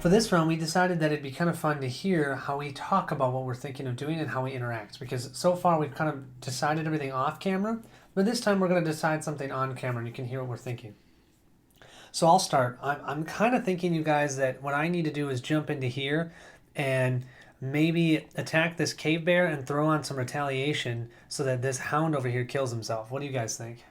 For this round, we decided that it'd be kind of fun to hear how we talk about what we're thinking of doing and how we interact. Because so far, we've kind of decided everything off camera, but this time we're going to decide something on camera and you can hear what we're thinking. So I'll start. I'm kind of thinking, you guys, that what I need to do is jump into here and maybe attack this cave bear and throw on some retaliation so that this hound over here kills himself. What do you guys think?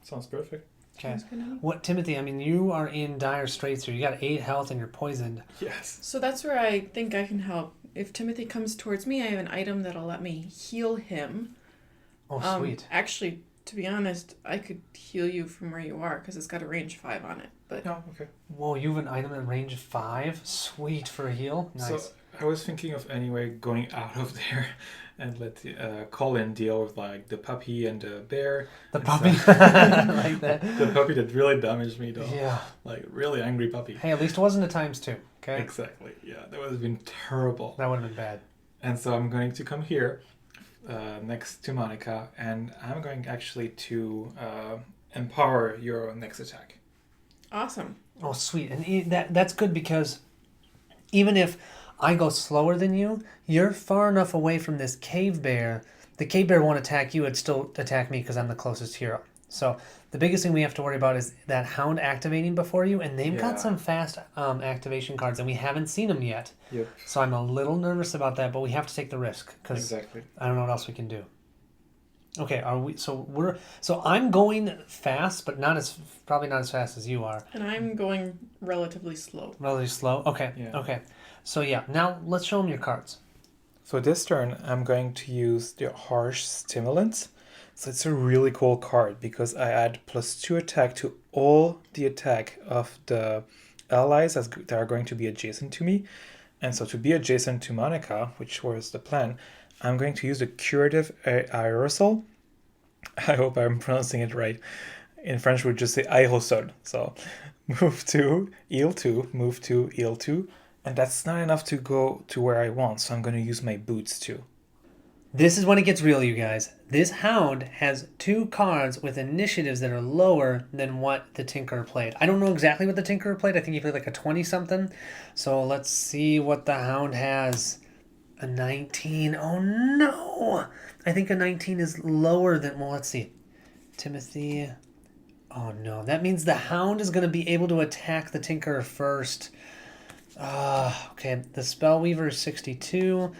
Sounds perfect. Okay. What, Timothy, I mean, you are in dire straits here. You got 8 health and you're poisoned. Yes. So that's where I think I can help. If Timothy comes towards me, I have an item that'll let me heal him. Oh, sweet. Actually, to be honest, I could heal you from where you are because it's got a range 5 on it. But Oh, okay. Whoa, you have an item at range 5? Sweet, for a heal. Nice. So I was thinking of anyway going out of there and let Colin deal with like the puppy and the bear. The and puppy. stuff. Like that. The puppy that really damaged me though. Yeah. Like really angry puppy. Hey, at least it wasn't a ×2, okay? Exactly. Yeah, that would have been terrible. That would have been bad. And so I'm going to come here next to Monica, and I'm going actually to empower your next attack. awesome. Oh, sweet. And that's good because even if I go slower than you, you're far enough away from this cave bear. The cave bear won't attack you. It'd still attack me because I'm the closest hero. So the biggest thing we have to worry about is that hound activating before you. And they've got some fast activation cards, and we haven't seen them yet. Yep. So I'm a little nervous about that, but we have to take the risk because Exactly. I don't know what else we can do. Okay, are we? So I'm going fast, but probably not as fast as you are. And I'm going relatively slow. Relatively slow. Okay. Yeah. Okay. So yeah, now let's show them your cards. So this turn, I'm going to use the Harsh Stimulant. So it's a really cool card because I add +2 attack to all the attack of the allies that are going to be adjacent to me. And so to be adjacent to Monica, which was the plan, I'm going to use the Curative Aerosol. I hope I'm pronouncing it right. In French, we would just say aérosol. So move to EL2, move to EL2. And that's not enough to go to where I want, so I'm going to use my boots too. This is when it gets real, you guys. This hound has 2 cards with initiatives that are lower than what the Tinkerer played. I don't know exactly what the Tinkerer played. I think he played like a 20-something. So let's see what the hound has. A 19. Oh, no. I think a 19 is lower than... Well, let's see. Timothy... Oh, no. That means the hound is going to be able to attack the Tinkerer first. Okay. The Spellweaver is 62.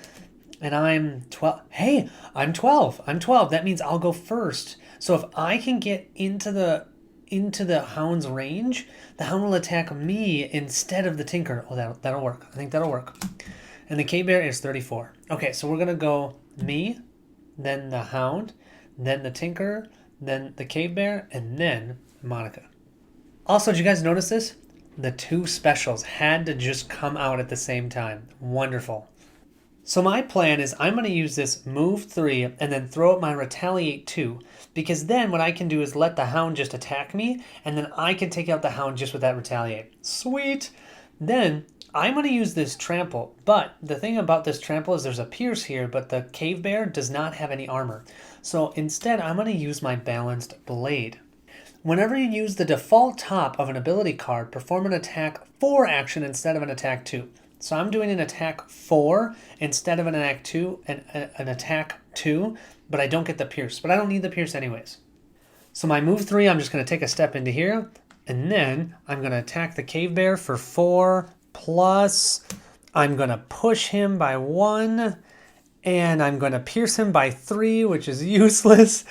And I'm 12. Hey, I'm 12. I'm 12. That means I'll go first. So if I can get into the hound's range, the hound will attack me instead of the Tinker. Oh, that'll work. I think that'll work. And the cave bear is 34. Okay, so we're going to go me, then the hound, then the Tinker, then the cave bear, and then Monica. Also, did you guys notice this? The 2 specials had to just come out at the same time. Wonderful. So my plan is I'm going to use this move 3 and then throw up my retaliate 2, because then what I can do is let the hound just attack me, and then I can take out the hound just with that retaliate. Sweet! Then I'm going to use this trample, but the thing about this trample is there's a pierce here, but the cave bear does not have any armor. So instead I'm going to use my balanced blade. Whenever you use the default top of an ability card, perform an attack 4 action instead of an attack 2. So I'm doing an attack 4 instead of an attack 2, an attack 2, but I don't get the pierce. But I don't need the pierce anyways. So my move 3, I'm just going to take a step into here, and then I'm going to attack the cave bear for 4, plus I'm going to push him by 1, and I'm going to pierce him by 3, which is useless,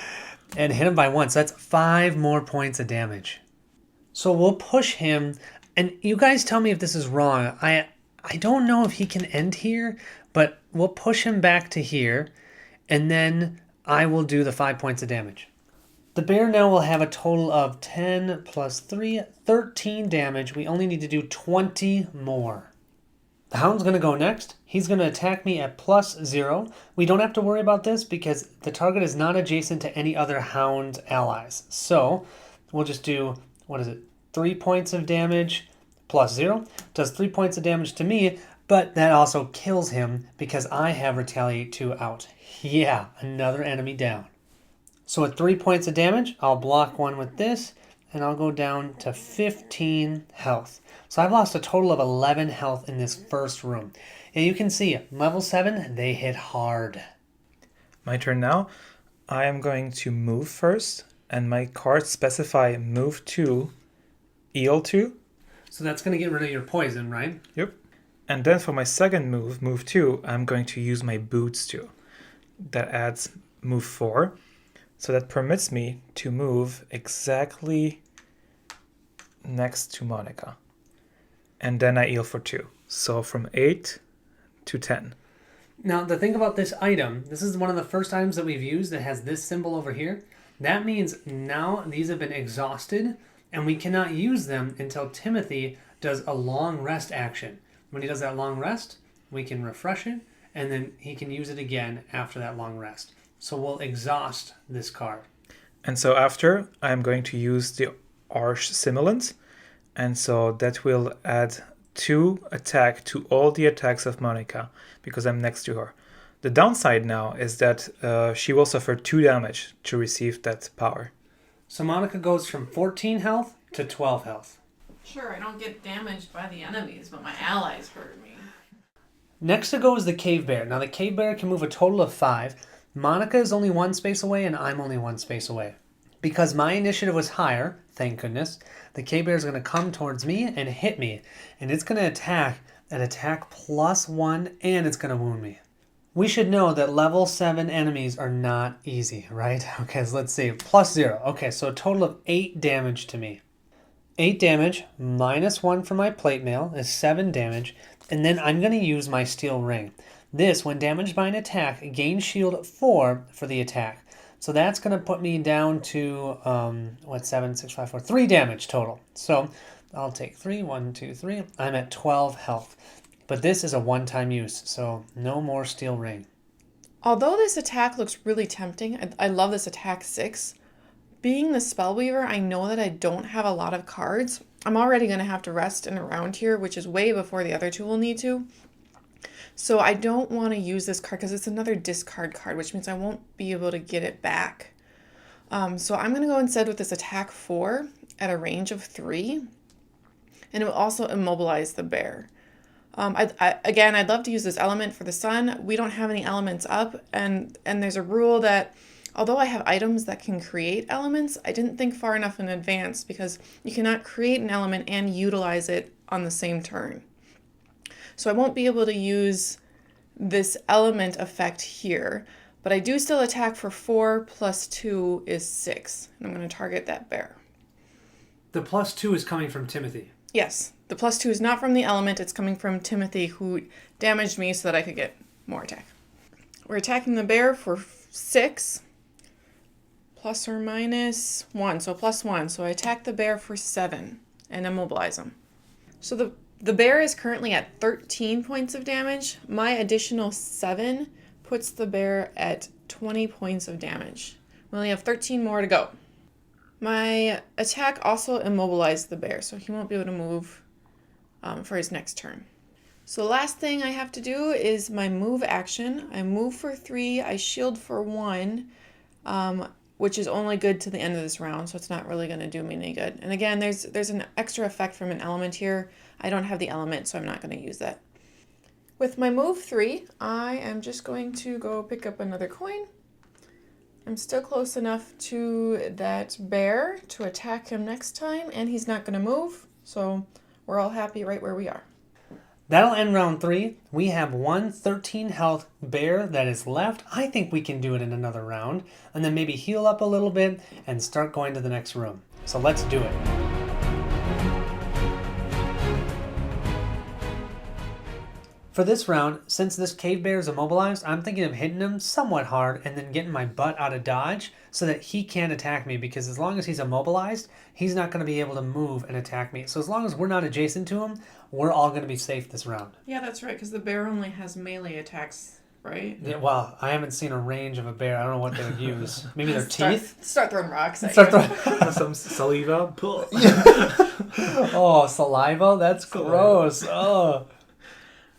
and hit him by 1. So that's 5 more points of damage. So we'll push him, and you guys tell me if this is wrong. I don't know if he can end here, but we'll push him back to here, and then I will do the 5 points of damage. The bear now will have a total of 10 plus 3, 13 damage. We only need to do 20 more. The hound's going to go next. He's going to attack me at +0. We don't have to worry about this because the target is not adjacent to any other hound allies. So we'll just do, 3 points of damage +0. Does 3 points of damage to me, but that also kills him because I have Retaliate 2 out. Yeah, another enemy down. So at 3 points of damage, I'll block 1 with this, and I'll go down to 15 health. So I've lost a total of 11 health in this first room. And you can see, level 7, they hit hard. My turn now. I am going to move first, and my cards specify move 2, heal 2. So that's going to get rid of your poison, right? Yep. And then for my second move, move 2, I'm going to use my boots 2. That adds move 4. So that permits me to move exactly next to Monica. And then I heal for 2. So from 8 to 10. Now, the thing about this item, this is one of the first items that we've used that has this symbol over here. That means now these have been exhausted, and we cannot use them until Timothy does a long rest action. When he does that long rest, we can refresh it, and then he can use it again after that long rest. So we'll exhaust this card. And so after, I'm going to use the Harsh Simulant, and so that will add 2 attack to all the attacks of Monica, because I'm next to her. The downside now is that she will suffer 2 damage to receive that power. So Monica goes from 14 health to 12 health. Sure, I don't get damaged by the enemies, but my allies hurt me. Next to go is the Cave Bear. Now the Cave Bear can move a total of 5. Monica is only 1 space away, and I'm only 1 space away. Because my initiative was higher, thank goodness, the Cave Bear is going to come towards me and hit me. And it's going to attack an attack +1, and it's going to wound me. We should know that level 7 enemies are not easy, right? Okay, so let's see. +0. Okay, so a total of 8 damage to me. 8 damage -1 for my plate mail is 7 damage. And then I'm going to use my steel ring. This, when damaged by an attack, gains shield 4 for the attack. So that's going to put me down to, 7, 6, 5, 4, 3 damage total. So I'll take 3, 1, 2, 3. I'm at 12 health. But this is a one-time use, so no more steel ring. Although this attack looks really tempting, I love this attack 6. Being the Spellweaver, I know that I don't have a lot of cards. I'm already going to have to rest in a round here, which is way before the other two will need to. So I don't want to use this card because it's another discard card, which means I won't be able to get it back. So I'm going to go instead with this attack 4 at a range of 3. And it will also immobilize the bear. I'd love to use this element for the sun. We don't have any elements up, and there's a rule that although I have items that can create elements, I didn't think far enough in advance because you cannot create an element and utilize it on the same turn. So I won't be able to use this element effect here, but I do still attack for 4 + 2 is 6. And I'm going to target that bear. The +2 is coming from Timothy. Yes, the +2 is not from the element, it's coming from Timothy, who damaged me so that I could get more attack. We're attacking the bear for 6, ±1, so +1. So I attack the bear for 7 and immobilize him. So the bear is currently at 13 points of damage. My additional 7 puts the bear at 20 points of damage. We only have 13 more to go. My attack also immobilized the bear, so he won't be able to move for his next turn. So the last thing I have to do is my move action. I move for 3, I shield for 1, which is only good to the end of this round, so it's not really going to do me any good. And again, there's an extra effect from an element here. I don't have the element, so I'm not going to use that. With my move 3, I am just going to go pick up another coin. I'm still close enough to that bear to attack him next time, and he's not going to move, so we're all happy right where we are. That'll end round 3. We have one 13 health bear that is left. I think we can do it in another round, and then maybe heal up a little bit and start going to the next room. So let's do it. For this round, since this cave bear is immobilized, I'm thinking of hitting him somewhat hard and then getting my butt out of dodge so that he can't attack me, because as long as he's immobilized, he's not going to be able to move and attack me. So as long as we're not adjacent to him, we're all going to be safe this round. Yeah, that's right, because the bear only has melee attacks, right? Yeah, well, I haven't seen a range of a bear. I don't know what they would use. Maybe their teeth? Start throwing rocks at Start you. throwing... Some saliva. Oh, saliva? That's gross. Oh.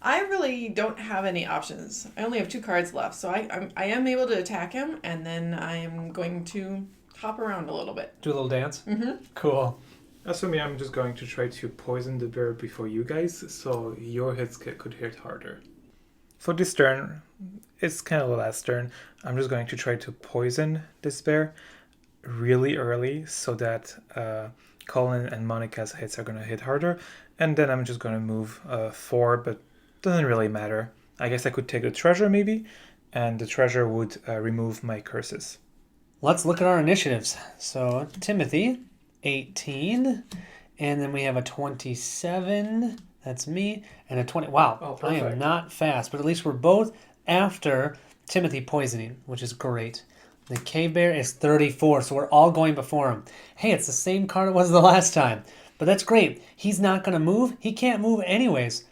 I really don't have any options. I only have 2 cards left, so I am able to attack him, and then I am going to hop around a little bit. Do a little dance? Mm-hmm. Cool. As for me, I'm just going to try to poison the bear before you guys, so your hits could hit harder. For this turn, it's kind of the last turn. I'm just going to try to poison this bear really early so that Colin and Monica's hits are going to hit harder. And then I'm just going to move 4, but doesn't really matter. I guess I could take the treasure maybe, and the treasure would remove my curses. Let's look at our initiatives. So Timothy, 18, and then we have a 27, that's me, and a 20. Wow, Oh, I am perfect. not fast, but at least we're both after Timothy poisoning, which is great. The cave bear is 34, so we're all going before him. Hey, it's the same card it was the last time, but that's great. He's not going to move. He can't move anyways.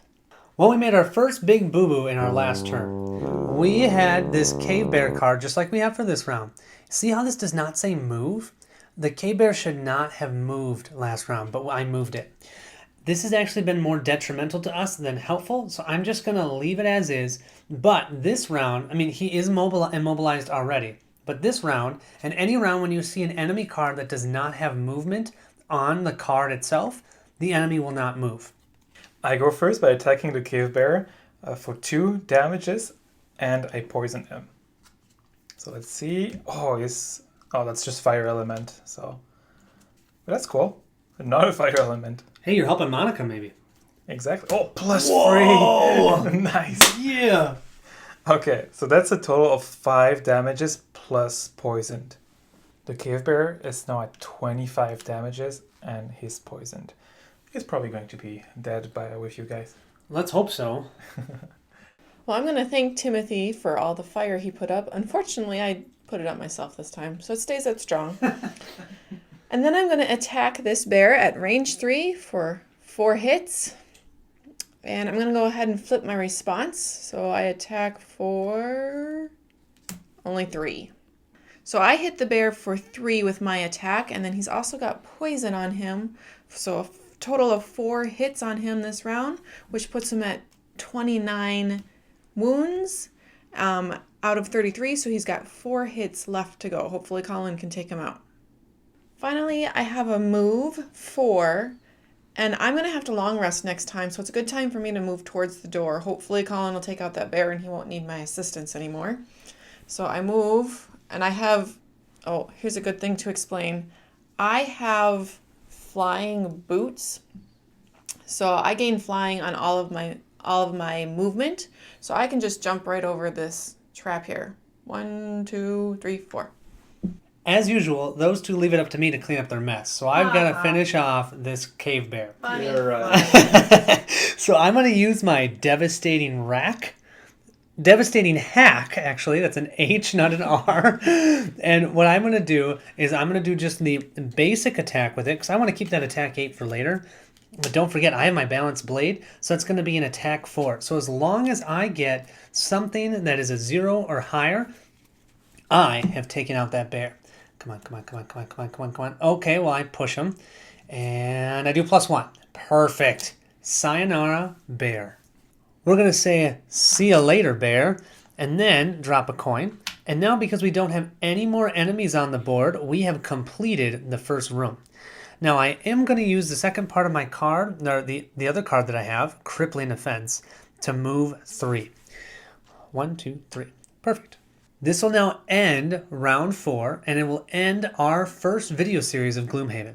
Well, we made our first big boo-boo in our last turn. We had this cave bear card just like we have for this round. See how this does not say move? The cave bear should not have moved last round, but I moved it. This has actually been more detrimental to us than helpful, so I'm just going to leave it as is. But this round, I mean, he is immobilized already. But this round, and any round when you see an enemy card that does not have movement on the card itself, the enemy will not move. I go first by attacking the cave bear for 2 damages, and I poison him. So let's see. Oh, that's just fire element. So, but that's cool. Not a fire element. Hey, you're helping Monica, maybe. Exactly. Oh, plus Whoa! 3. Nice. Yeah. Okay, so that's a total of 5 damages plus poisoned. The cave bear is now at 25 damages, and he's poisoned. He's probably going to be dead with you guys. Let's hope so. Well, I'm going to thank Timothy for all the fire he put up. Unfortunately, I put it up myself this time, so it stays at strong. And then I'm going to attack this bear at range 3 for 4 hits. And I'm going to go ahead and flip my response. So I attack for only 3. So I hit the bear for 3 with my attack, and then he's also got poison on him. So a total of 4 hits on him this round, which puts him at 29 wounds out of 33. So he's got 4 hits left to go. Hopefully Colin can take him out. Finally, I have a move 4, and I'm going to have to long rest next time, so it's a good time for me to move towards the door. Hopefully Colin will take out that bear and he won't need my assistance anymore. So I move, and I have, oh, here's a good thing to explain. I have flying boots, so I gain flying on all of my movement, so I can just jump right over this trap here. 1, 2, 3, 4. As usual, those two leave it up to me to clean up their mess. So I've got to finish off this cave bear. You're right. So I'm going to use my devastating hack, actually. That's an H, not an R. And what I'm going to do is I'm going to do just the basic attack with it, because I want to keep that attack 8 for later. But don't forget, I have my balanced blade, so it's going to be an attack 4. So as long as I get something that is a 0 or higher, I have taken out that bear. Come on. Okay, well, I push him. And I do +1. Perfect. Sayonara, bear. We're going to say, see ya later, bear. And then drop a coin. And now, because we don't have any more enemies on the board, we have completed the first room. Now, I am going to use the second part of my card, or the other card that I have, Crippling Offense, to move 3. 1, 2, 3. Perfect. This will now end round 4, and it will end our first video series of Gloomhaven.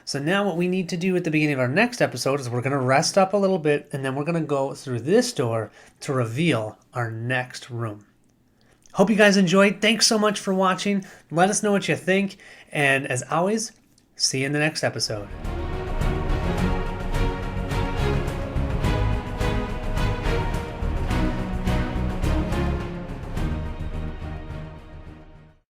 So now what we need to do at the beginning of our next episode is we're going to rest up a little bit, and then we're going to go through this door to reveal our next room. Hope you guys enjoyed. Thanks so much for watching. Let us know what you think, and as always, see you in the next episode.